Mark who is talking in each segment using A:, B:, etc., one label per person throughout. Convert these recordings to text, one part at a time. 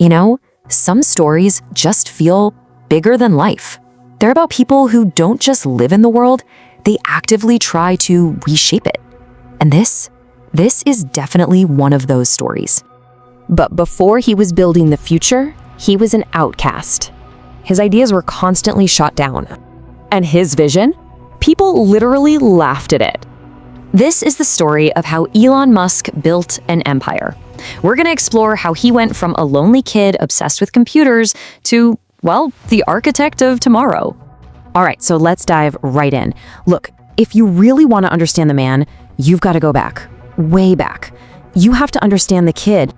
A: You know, some stories just feel bigger than life. They're about people who don't just live in the world, they actively try to reshape it. And this is definitely one of those stories.
B: But before he was building the future, he was an outcast. His ideas were constantly shot down. And his vision? People literally laughed at it.
A: This is the story of how Elon Musk built an empire. We're going to explore how he went from a lonely kid obsessed with computers to, well, the architect of tomorrow. All right, so let's dive right in. Look, if you really want to understand the man, you've got to go back, way back. You have to understand the kid.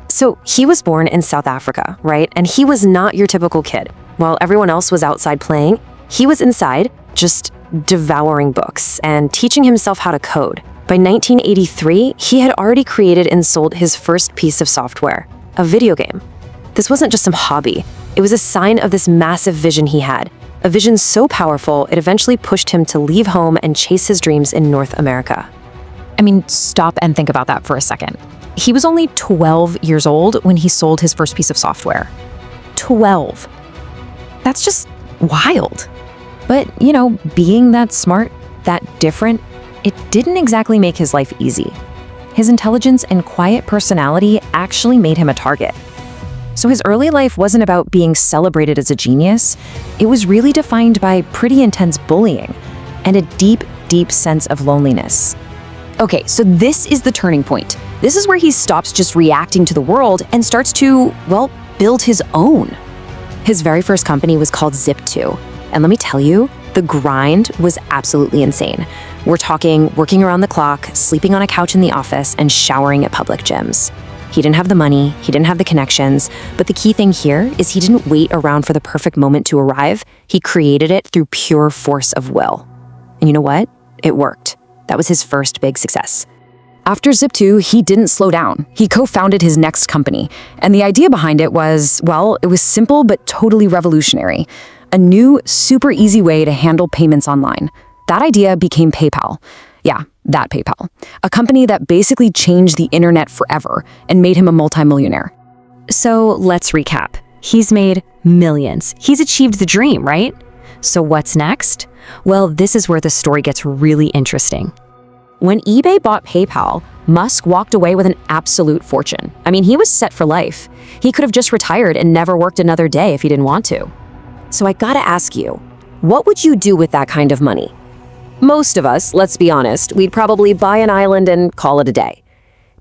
A: So he was born in South Africa, right? And he was not your typical kid. While everyone else was outside playing, he was inside, just devouring books and teaching himself how to code. By 1983, he had already created and sold his first piece of software, a video game. This wasn't just some hobby. It was a sign of this massive vision he had. A vision so powerful, it eventually pushed him to leave home and chase his dreams in North America. I mean, stop and think about that for a second. He was only 12 years old when he sold his first piece of software. 12. That's just wild. But, you know, being that smart, that different, it didn't exactly make his life easy. His intelligence and quiet personality actually made him a target. So his early life wasn't about being celebrated as a genius. It was really defined by pretty intense bullying and a deep, deep sense of loneliness. Okay, so this is the turning point. This is where he stops just reacting to the world and starts to, well, build his own. His very first company was called Zip2. And let me tell you, the grind was absolutely insane. We're talking working around the clock, sleeping on a couch in the office, and showering at public gyms. He didn't have the money, he didn't have the connections, but the key thing here is he didn't wait around for the perfect moment to arrive. He created it through pure force of will. And you know what? It worked. That was his first big success. After Zip2, he didn't slow down. He co-founded his next company. And the idea behind it was, well, it was simple but totally revolutionary. A new, super easy way to handle payments online. That idea became PayPal. Yeah, that PayPal. A company that basically changed the internet forever and made him a multimillionaire. So let's recap. He's made millions. He's achieved the dream, right? So what's next? Well, this is where the story gets really interesting. When eBay bought PayPal, Musk walked away with an absolute fortune. I mean, he was set for life. He could have just retired and never worked another day if he didn't want to. So I gotta ask you, what would you do with that kind of money? Most of us, let's be honest, we'd probably buy an island and call it a day.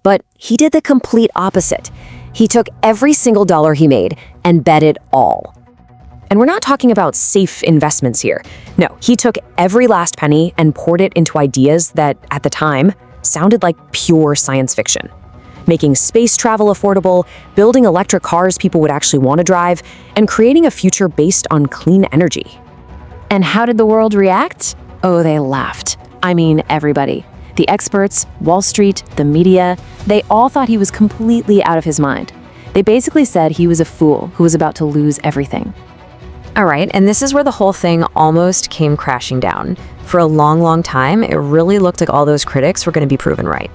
A: But he did the complete opposite. He took every single dollar he made and bet it all. And we're not talking about safe investments here. No, he took every last penny and poured it into ideas that, at the time, sounded like pure science fiction. Making space travel affordable, building electric cars people would actually want to drive, and creating a future based on clean energy. And how did the world react? Oh, they laughed. I mean, everybody. The experts, Wall Street, the media, they all thought he was completely out of his mind. They basically said he was a fool who was about to lose everything. All right, and this is where the whole thing almost came crashing down. For a long, long time, it really looked like all those critics were going to be proven right.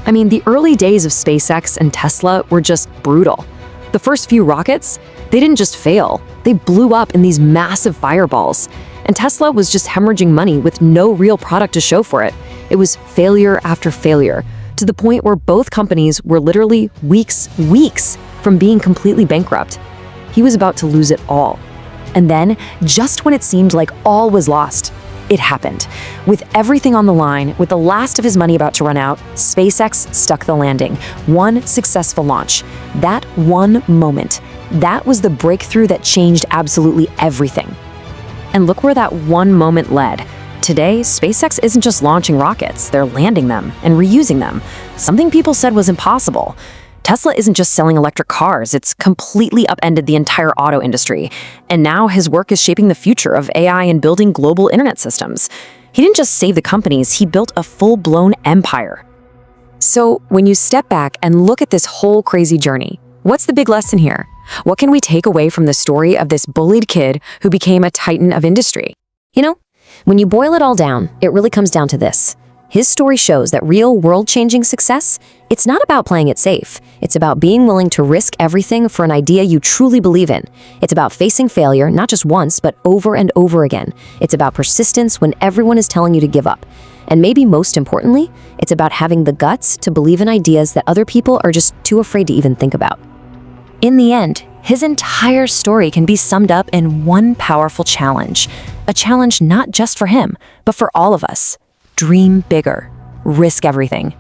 A: I mean, the early days of SpaceX and Tesla were just brutal. The first few rockets, they didn't just fail, they blew up in these massive fireballs. And Tesla was just hemorrhaging money with no real product to show for it. It was failure after failure, to the point where both companies were literally weeks from being completely bankrupt. He was about to lose it all. And then, just when it seemed like all was lost, it happened. With everything on the line, with the last of his money about to run out, SpaceX stuck the landing. One successful launch. That one moment. That was the breakthrough that changed absolutely everything. And look where that one moment led. Today, SpaceX isn't just launching rockets, they're landing them and reusing them. Something people said was impossible. Tesla isn't just selling electric cars, it's completely upended the entire auto industry. And now his work is shaping the future of AI and building global internet systems. He didn't just save the companies, he built a full-blown empire. So when you step back and look at this whole crazy journey, what's the big lesson here? What can we take away from the story of this bullied kid who became a titan of industry? You know, when you boil it all down, it really comes down to this.
B: His story shows that real world-changing success, it's not about playing it safe. It's about being willing to risk everything for an idea you truly believe in. It's about facing failure, not just once, but over and over again. It's about persistence when everyone is telling you to give up. And maybe most importantly, it's about having the guts to believe in ideas that other people are just too afraid to even think about. In the end, his entire story can be summed up in one powerful challenge. A challenge not just for him, but for all of us. Dream bigger. Risk everything.